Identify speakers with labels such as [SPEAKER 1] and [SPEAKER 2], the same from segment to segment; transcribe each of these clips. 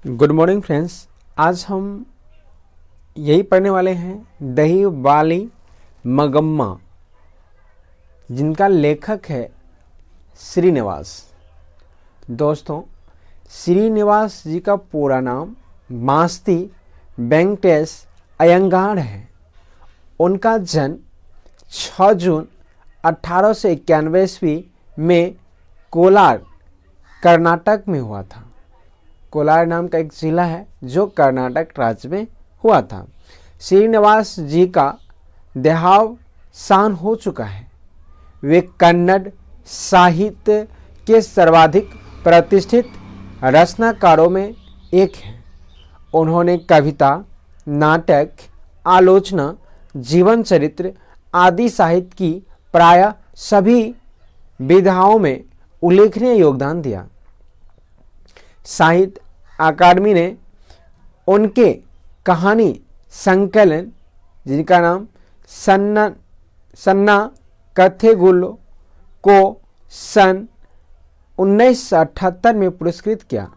[SPEAKER 1] Good morning friends. आज हम यही पढ़ने वाले हैं दही वाली मगम्मा, जिनका लेखक है श्रीनिवास। दोस्तों, श्रीनिवास जी का पूरा नाम मास्ती वेंकटेश अयंगार है। उनका जन्म 6 जून 1891 में कोलार, कर्नाटक में हुआ था। कोलार नाम का एक जिला है जो कर्नाटक राज्य में हुआ था। श्रीनिवास जी का देहावसान हो चुका है। वे कन्नड़ साहित्य के सर्वाधिक प्रतिष्ठित रचनाकारों में एक हैं। उन्होंने कविता, नाटक, आलोचना, जीवन चरित्र आदि साहित्य की प्रायः सभी विधाओं में उल्लेखनीय योगदान दिया। साहित्य अकादमी ने उनके कहानी संकलन, जिनका नाम सन्ना कथेगुल्लो, को सन 1978 में पुरस्कृत किया।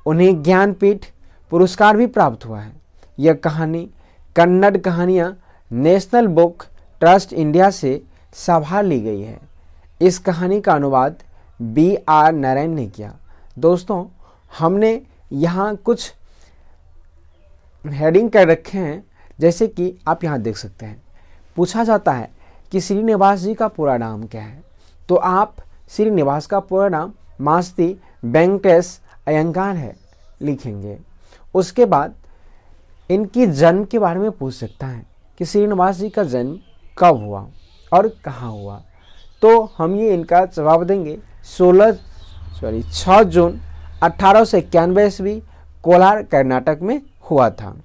[SPEAKER 1] उन्हें ज्ञानपीठ पुरस्कार भी प्राप्त हुआ है। यह कहानी कन्नड़ कहानियाँ नेशनल बुक ट्रस्ट इंडिया से संभाल ली गई है। इस कहानी का अनुवाद B.R. नारायण ने किया। दोस्तों, हमने यहाँ कुछ हेडिंग कर रखे हैं, जैसे कि आप यहाँ देख सकते हैं। पूछा जाता है कि श्रीनिवास जी का पूरा नाम क्या है, तो आप श्रीनिवास का पूरा नाम मास्ती वेंकटेश अयंगार है लिखेंगे। उसके बाद इनकी जन्म के बारे में पूछ सकता है कि श्रीनिवास जी का जन्म कब हुआ और कहाँ हुआ, तो हम ये इनका जवाब देंगे 6 जून 1891 कोलार कर्नाटक में हुआ था।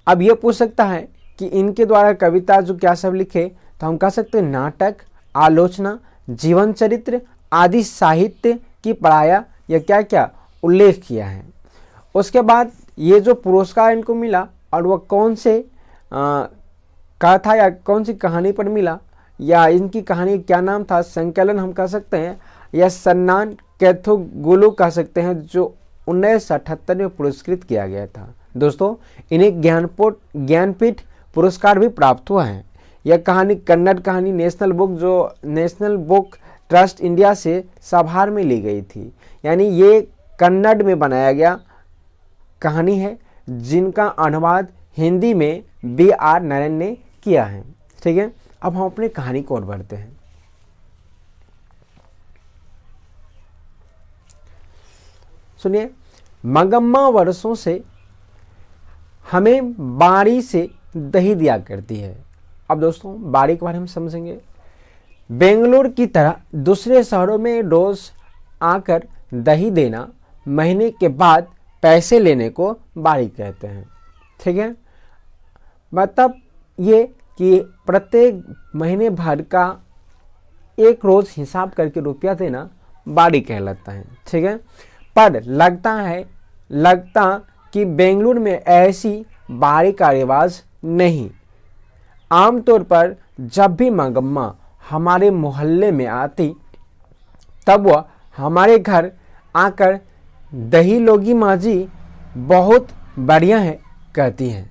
[SPEAKER 1] अब ये पूछ सकता है कि इनके द्वारा कविता जो क्या सब लिखे, तो हम कह सकते हैं नाटक, आलोचना, जीवन चरित्र आदि साहित्य की प्रायः या क्या क्या उल्लेख किया है। उसके बाद ये जो पुरस्कार इनको मिला और वह कौन से कथा या कौन सी कहानी पर मिला, या इनकी कहानी क्या नाम था, संकलन हम कह सकते हैं, या सन्नान कैथोगुलू कह सकते हैं, जो 1978 में पुरस्कृत किया गया था। दोस्तों, इन्हें ज्ञानपीठ पुरस्कार भी प्राप्त हुआ है। यह कहानी कन्नड़ कहानी नेशनल बुक ट्रस्ट इंडिया से संभार में ली गई थी। यानी ये कन्नड़ में बनाया गया कहानी है, जिनका अनुवाद हिंदी में B.R. नारायण ने किया है। ठीक है, अब हम अपनी कहानी को और बढ़ते हैं। सुनिए, मगम्मा वर्षों से हमें बाड़ी से दही दिया करती है। अब दोस्तों, बाड़ी के बारे में समझेंगे। बेंगलुरु की तरह दूसरे शहरों में रोज आकर दही देना, महीने के बाद पैसे लेने को बाड़ी कहते हैं। ठीक है, मतलब ये कि प्रत्येक महीने भर का एक रोज हिसाब करके रुपया देना बाड़ी कहलाता है। ठीक है, पर लगता कि बेंगलुरु में ऐसी बाड़ी का रिवाज नहीं। आमतौर पर जब भी मगम्मा हमारे मोहल्ले में आती, तब वह हमारे घर आकर दही लोगी माँ जी बहुत बढ़िया है कहती हैं।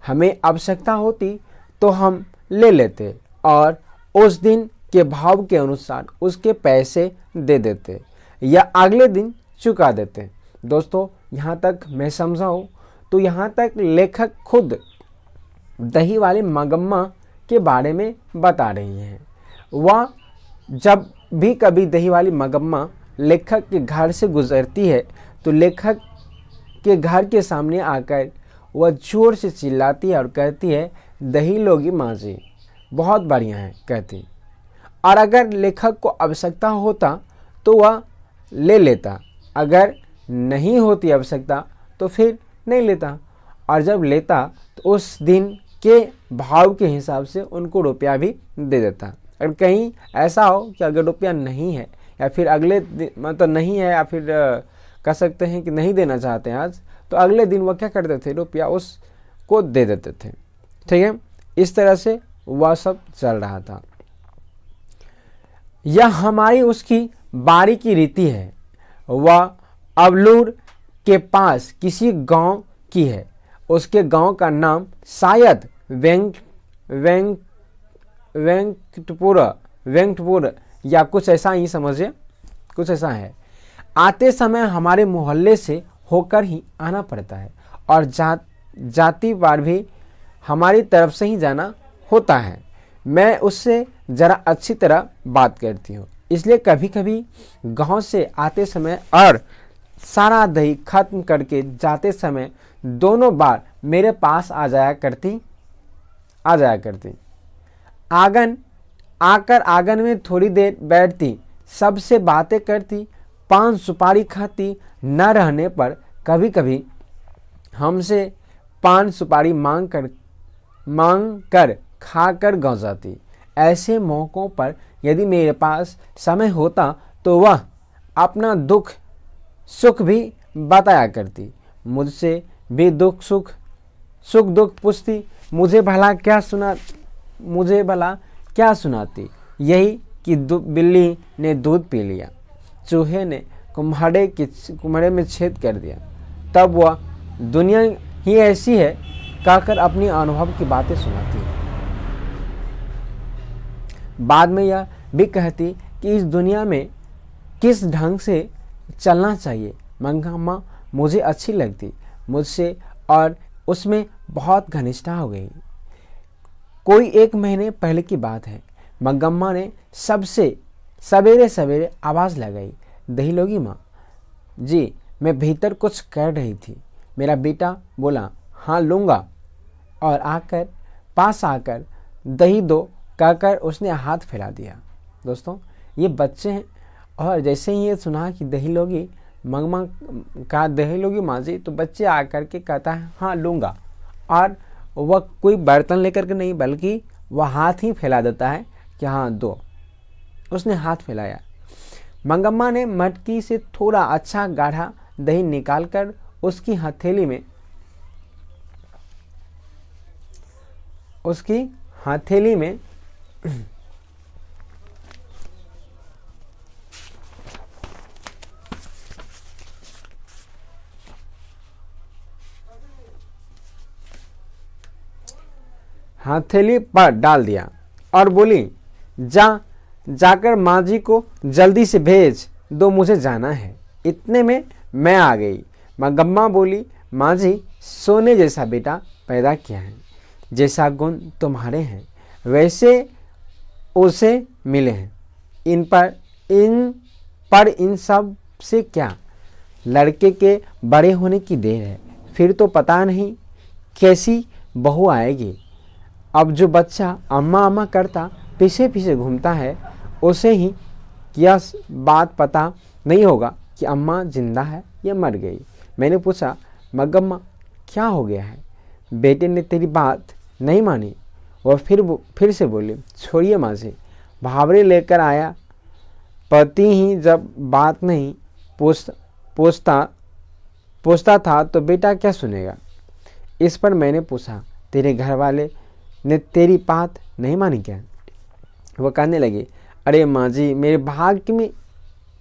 [SPEAKER 1] हमें आवश्यकता होती तो हम ले लेते और उस दिन के भाव के अनुसार उसके पैसे दे देते या अगले दिन चुका देते। दोस्तों, यहाँ तक मैं समझाऊँ तो यहाँ तक लेखक खुद दही वाले मगम्मा के बारे में बता रही हैं। वह जब भी कभी दही वाली मगम्मा लेखक के घर से गुजरती है, तो लेखक के घर के सामने आकर वह जोर से चिल्लाती है और कहती है, दही लोगी माँ जी बहुत बढ़िया है कहती। और अगर लेखक को आवश्यकता होता तो वह ले लेता, अगर नहीं होती आवश्यकता तो फिर नहीं लेता, और जब लेता तो उस दिन के भाव के हिसाब से उनको रुपया भी दे देता। अगर कहीं ऐसा हो कि अगर रुपया नहीं है या फिर अगले दिन मतलब नहीं है, या फिर कह सकते हैं कि नहीं देना चाहते हैं आज, तो अगले दिन वह क्या करते थे, रुपया उसको दे देते थे। ठीक है, इस तरह से वह सब चल रहा था। यह हमारी उसकी बारी की रीति है। वह अबलूर के पास किसी गांव की है। उसके गांव का नाम शायद वेंकटपुर या कुछ ऐसा ही समझिए, कुछ ऐसा है। आते समय हमारे मोहल्ले से होकर ही आना पड़ता है और जाति बार भी हमारी तरफ से ही जाना होता है। मैं उससे ज़रा अच्छी तरह बात करती हूँ, इसलिए कभी कभी गांव से आते समय और सारा दही खत्म करके जाते समय दोनों बार मेरे पास आ जाया करती। आंगन में थोड़ी देर बैठती, सबसे बातें करती, पान सुपारी खाती। न रहने पर कभी कभी हमसे पान सुपारी मांग कर खाकर गाँव जाती। ऐसे मौक़ों पर यदि मेरे पास समय होता तो वह अपना दुख सुख भी बताया करती। मुझसे भी सुख दुख पूछती। मुझे भला क्या सुनाती? यही कि बिल्ली ने दूध पी लिया, चूहे ने कुम्हाड़े में छेद कर दिया, तब वह दुनिया ही ऐसी है कहकर अपनी अनुभव की बातें सुनाती है। बाद में यह भी कहती कि इस दुनिया में किस ढंग से चलना चाहिए। मंगम्मा मुझे अच्छी लगती मुझसे और उसमें बहुत घनिष्ठता हो गई। कोई 1 महीने पहले की बात है। मंगम्मा ने सबसे सवेरे आवाज़ लगाई, दहीलोगी माँ जी। मैं भीतर कुछ कर रही थी। मेरा बेटा बोला, हाँ लूँगा, और पास आकर दही दो कहकर उसने हाथ फैला दिया। दोस्तों, ये बच्चे हैं और जैसे ही ये सुना कि दहीलोगी मंगम्मा का दहीलोगी माँ जी, तो बच्चे आकर के कहता है हाँ लूँगा, और वह कोई बर्तन लेकर के नहीं बल्कि वह हाथ ही फैला देता है कि हाँ दो। उसने हाथ फैलाया। मंगम्मा ने मटकी से थोड़ा अच्छा गाढ़ा दही निकालकर उसकी हथेली में हथेली पर डाल दिया और बोली, जाकर माँ जी को जल्दी से भेज दो, मुझे जाना है। इतने में मैं आ गई। मंगम्मा बोली, माँ जी सोने जैसा बेटा पैदा किया है, जैसा गुण तुम्हारे हैं वैसे उसे मिले हैं। इन सब से क्या लड़के के बड़े होने की देर है, फिर तो पता नहीं कैसी बहू आएगी। अब जो बच्चा अम्मा अम्मा करता पीछे पीछे घूमता है, उसे ही यह बात पता नहीं होगा कि अम्मा जिंदा है या मर गई। मैंने पूछा, मंगम्मा क्या हो गया है? बेटे ने तेरी बात नहीं मानी। वह फिर से बोली, छोड़िए माँ जी, भावरे लेकर आया। पति ही जब बात नहीं पूछता था तो बेटा क्या सुनेगा। इस पर मैंने पूछा, तेरे घर वाले ने तेरी बात नहीं मानी क्या? वह कहने लगी, अरे माँ जी, मेरे भाग्य में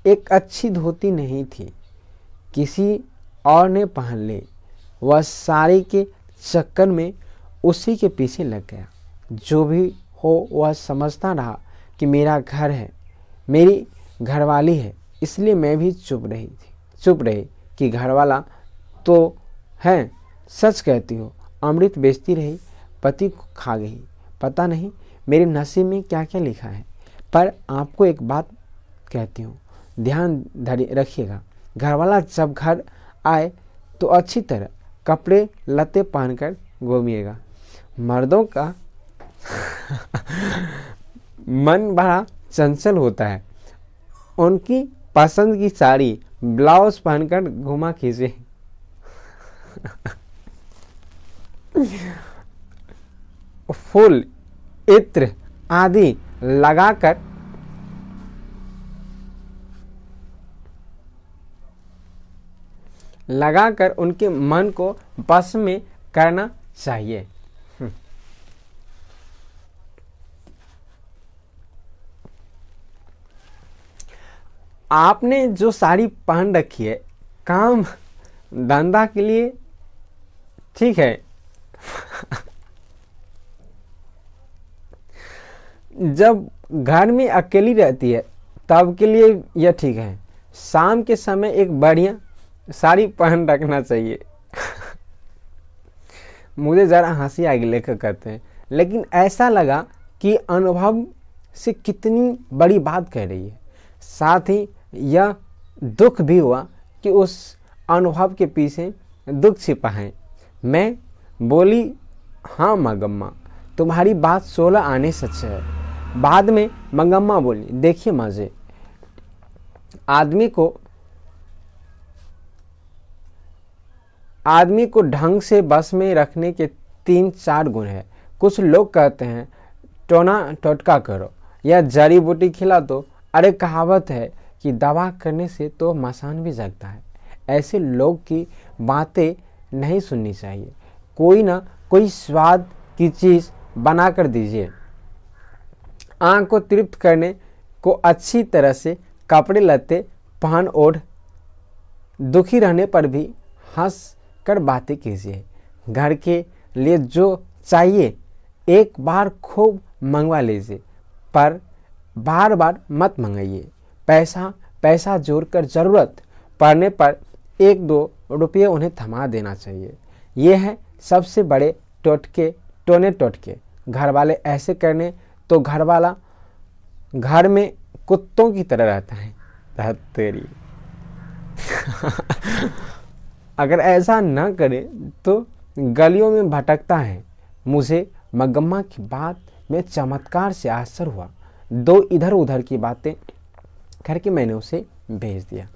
[SPEAKER 1] एक अच्छी धोती नहीं थी, किसी और ने पहन ली। वह साड़ी के चक्कर में उसी के पीछे लग गया। जो भी हो वह समझता रहा कि मेरा घर है, मेरी घरवाली है, इसलिए मैं भी चुप रही कि घरवाला तो है। सच कहती हो, अमृत बेचती रही, पति को खा गई। पता नहीं मेरे नसीब में क्या क्या लिखा है। पर आपको एक बात कहती हूँ, ध्यान रखिएगा, घरवाला जब घर आए तो अच्छी तरह कपड़े लत्ते पहनकर घूमिएगा। मर्दों का मन बड़ा चंचल होता है, उनकी पसंद की साड़ी ब्लाउज पहनकर घुमा कीजिए। फूल इत्र आदि लगाकर उनके मन को बस में करना चाहिए। आपने जो साड़ी पहन रखी है, काम धंधा के लिए ठीक है। जब घर में अकेली रहती है तब के लिए यह ठीक है। शाम के समय एक बढ़िया साड़ी पहन रखना चाहिए। मुझे ज़रा हंसी आ गई लेकर कहते हैं, लेकिन ऐसा लगा कि अनुभव से कितनी बड़ी बात कह रही है। साथ ही यह दुख भी हुआ कि उस अनुभव के पीछे दुख छिपा है। मैं बोली, हाँ मंगम्मा, तुम्हारी बात 16 आने सच है। बाद में मंगम्मा बोली, देखिए माजे, आदमी को ढंग से बस में रखने के 3-4 गुण है। कुछ लोग कहते हैं टोना टोटका करो या जड़ी बूटी खिला दो। अरे कहावत है कि दवा करने से तो मसान भी जगता है। ऐसे लोग की बातें नहीं सुननी चाहिए। कोई ना कोई स्वाद की चीज़ बना कर दीजिए। आँख को तृप्त करने को अच्छी तरह से कपड़े लत्ते पहन ओढ़, दुखी रहने पर भी हंस कर बातें कीजिए। घर के लिए जो चाहिए एक बार खूब मंगवा लीजिए, पर बार बार मत मंगाइए। पैसा जोड़कर ज़रूरत पड़ने पर 1-2 रुपये उन्हें थमा देना चाहिए। ये है सबसे बड़े टोने टोटके। घर वाले ऐसे करने तो घर वाला घर में कुत्तों की तरह रहता है। तेरी अगर ऐसा न करे तो गलियों में भटकता है। मुझे मंगम्मा की बात में चमत्कार से आश्चर्य हुआ। 2 इधर उधर की बातें करके मैंने उसे भेज दिया।